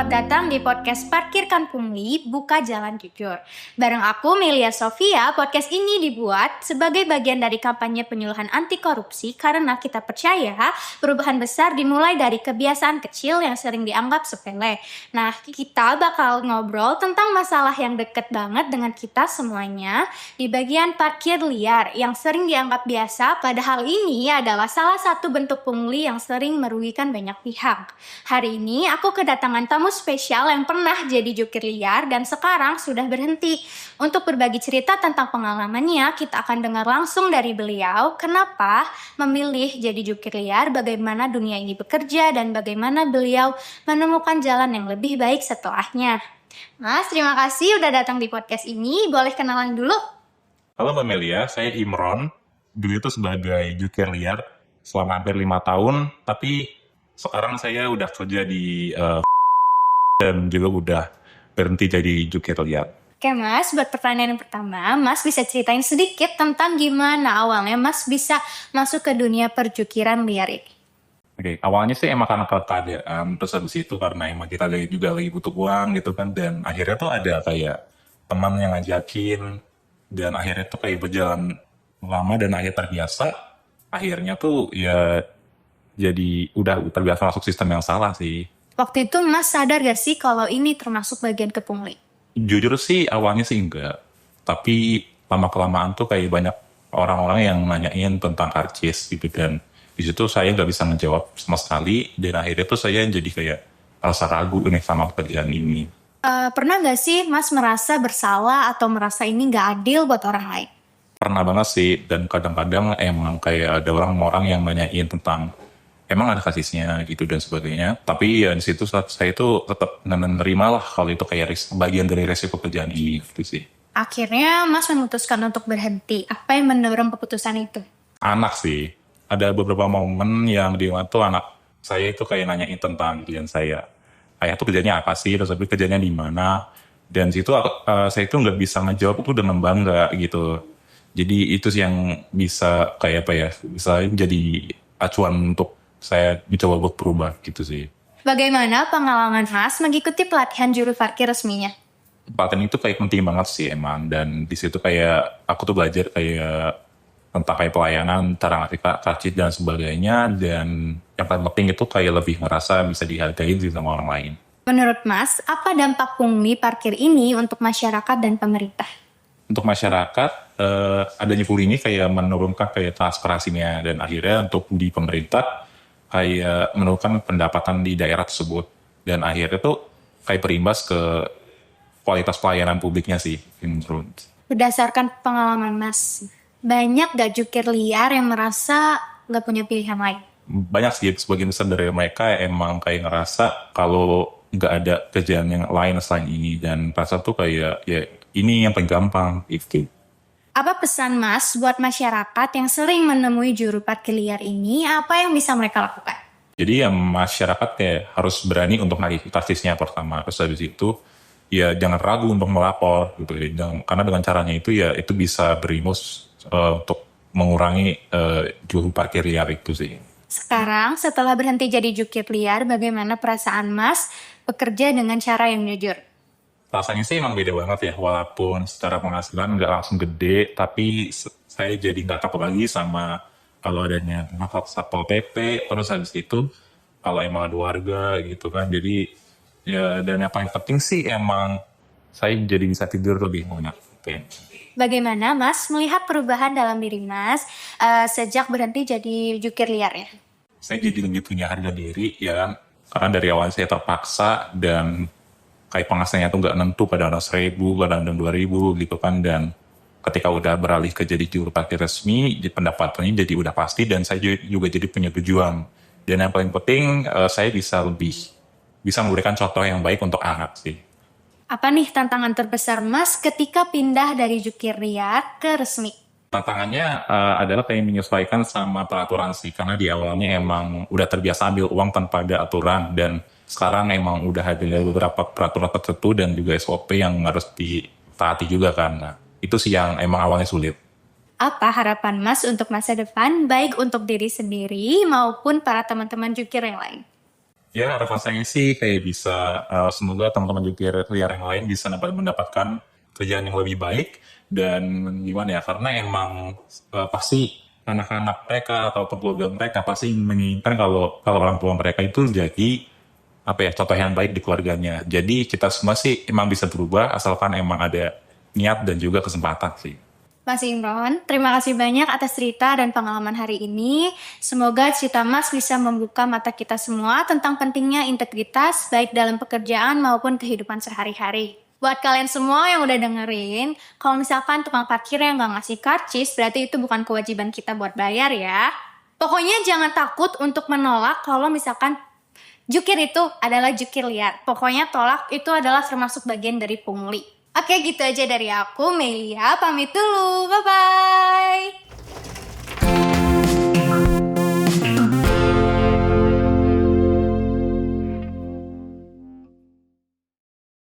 selamat datang di podcast Parkirkan Pungli, Buka Jalan Jujur. Bareng aku, Melia Sofia, podcast ini dibuat sebagai bagian dari kampanye penyuluhan anti korupsi karena kita percaya perubahan besar dimulai dari kebiasaan kecil yang sering dianggap sepele. Nah, kita bakal ngobrol tentang masalah yang deket banget dengan kita semuanya di bagian parkir liar yang sering dianggap biasa, padahal ini adalah salah satu bentuk pungli yang sering merugikan banyak pihak. Hari ini aku kedatangan tamu spesial yang pernah jadi jukir liar dan sekarang sudah berhenti. Untuk berbagi cerita tentang pengalamannya, kita akan dengar langsung dari beliau kenapa memilih jadi jukir liar, bagaimana dunia ini bekerja, dan bagaimana beliau menemukan jalan yang lebih baik setelahnya. Mas, terima kasih udah datang di podcast ini. Boleh kenalan dulu? Halo Mbak Melia, saya Imron. Dulu itu sebagai jukir liar selama hampir 5 tahun, tapi sekarang saya udah kerja di dan juga udah berhenti jadi jukir liar. Oke Mas, buat pertanyaan yang pertama, Mas bisa ceritain sedikit tentang gimana awalnya Mas bisa masuk ke dunia perjukiran liar ini? Oke, awalnya sih emang karena keadaan, terus habis itu karena emang kita juga lagi butuh uang gitu kan, dan akhirnya tuh ada kayak teman yang ngajakin, dan akhirnya tuh kayak berjalan lama dan akhirnya terbiasa, akhirnya tuh ya jadi udah terbiasa masuk sistem yang salah sih. Waktu itu Mas sadar gak sih kalau ini termasuk bagian kepungli? Jujur sih awalnya sih enggak, tapi lama-kelamaan tuh kayak banyak orang-orang yang nanyain tentang karcis gitu, dan di situ saya nggak bisa ngejawab sama sekali, dan akhirnya tuh saya jadi kayak rasa ragu nih sama pekerjaan ini. Pernah gak sih Mas merasa bersalah atau merasa ini gak adil buat orang lain? Pernah banget sih, dan kadang-kadang emang kayak ada orang-orang yang nanyain tentang emang ada kasusnya gitu dan sebagainya. Tapi ya di situ saya itu tetap menerima lah kalau itu kayak bagian dari resiko kerjaan ini gitu sih. Akhirnya Mas memutuskan untuk berhenti. Apa yang mendorong keputusan itu? Anak sih, ada beberapa momen yang di mana tuh anak saya itu kayak nanyain tentang klien saya. Ayah tuh kerjanya apa sih, terus tapi kerjanya di mana. Dan situ saya itu nggak bisa ngejawab itu dengan bangga gitu. Jadi itu sih yang bisa kayak apa ya, bisa jadi acuan untuk saya mencoba buat berubah gitu sih. Bagaimana pengalaman Mas mengikuti pelatihan juru parkir resminya? Pelatihan itu kayak penting banget sih emang, dan di situ kayak aku tuh belajar kayak tentang kayak pelayanan, cara ngasih karcis dan sebagainya, dan yang paling penting itu kayak lebih ngerasa bisa dihargai sih sama orang lain. Menurut Mas, apa dampak pungli parkir ini untuk masyarakat dan pemerintah? Untuk masyarakat, adanya pungli ini kayak menurunkan kayak transparansinya, dan akhirnya untuk di pemerintah kayak menurunkan pendapatan di daerah tersebut, dan akhirnya tuh kayak berimbas ke kualitas pelayanan publiknya sih menurut. Berdasarkan pengalaman Mas, banyak gak jukir liar yang merasa gak punya pilihan lain? Banyak sih, sebagian besar dari mereka emang kayak ngerasa kalau nggak ada kerjaan yang lain selain ini, dan rasa tuh kayak ya ini yang paling gampang gitu. Apa pesan Mas buat masyarakat yang sering menemui juru parkir liar ini? Apa yang bisa mereka lakukan? Jadi ya masyarakat kayak harus berani untuk nagih kasusnya pertama, terus habis itu ya jangan ragu untuk melapor gitu ya. Karena dengan caranya itu ya itu bisa berimbas untuk mengurangi juru parkir liar itu sih. Sekarang setelah berhenti jadi jukir liar, bagaimana perasaan Mas bekerja dengan cara yang jujur? Rasanya sih emang beda banget ya, walaupun secara penghasilan nggak langsung gede, tapi saya jadi nggak takut lagi sama kalau adanya Satpol PP, terus habis itu kalau emang ada warga gitu kan, jadi ya, dan yang paling penting sih emang saya jadi bisa tidur lebih nyenyak. Bagaimana Mas melihat perubahan dalam diri Mas sejak berhenti jadi jukir liar ya? Saya jadi lebih punya harga diri ya kan, karena dari awal saya terpaksa, dan kayak penghasilannya tuh nggak nentu, kadang 1.000, kadang 2.000 gitu kan, dan ketika udah beralih ke jadi juru parkir resmi, pendapatannya jadi udah pasti, dan saya juga jadi punya tujuan, dan yang paling penting saya bisa memberikan contoh yang baik untuk anak sih. Apa nih tantangan terbesar Mas ketika pindah dari jukir liar ke resmi? Tantangannya adalah kayak menyesuaikan sama peraturan sih, karena di awalnya emang udah terbiasa ambil uang tanpa ada aturan, dan sekarang emang udah ada beberapa peraturan tertentu dan juga SOP yang harus ditaati juga kan. Nah, itu sih yang emang awalnya sulit. Apa harapan Mas untuk masa depan, baik untuk diri sendiri maupun para teman-teman jukir yang lain? Ya, harapan saya sih kayak bisa semoga teman-teman jukir liar yang lain bisa mendapatkan kerjaan yang lebih baik dan gimana ya, karena emang pasti anak-anak mereka atau keluarga mereka pasti menginginkan kalau kalau orang tua mereka itu jadi apa ya, contoh yang baik di keluarganya. Jadi kita semua sih emang bisa berubah asalkan emang ada niat dan juga kesempatan sih. Mas Imron, terima kasih banyak atas cerita dan pengalaman hari ini. Semoga cerita Mas bisa membuka mata kita semua tentang pentingnya integritas baik dalam pekerjaan maupun kehidupan sehari-hari. Buat kalian semua yang udah dengerin, kalau misalkan tukang parkir yang nggak ngasih karcis, berarti itu bukan kewajiban kita buat bayar ya. Pokoknya jangan takut untuk menolak kalau misalkan jukir itu adalah jukir liar. Pokoknya tolak itu adalah termasuk bagian dari pungli. Oke, gitu aja dari aku, Melia. Pamit dulu. Bye-bye.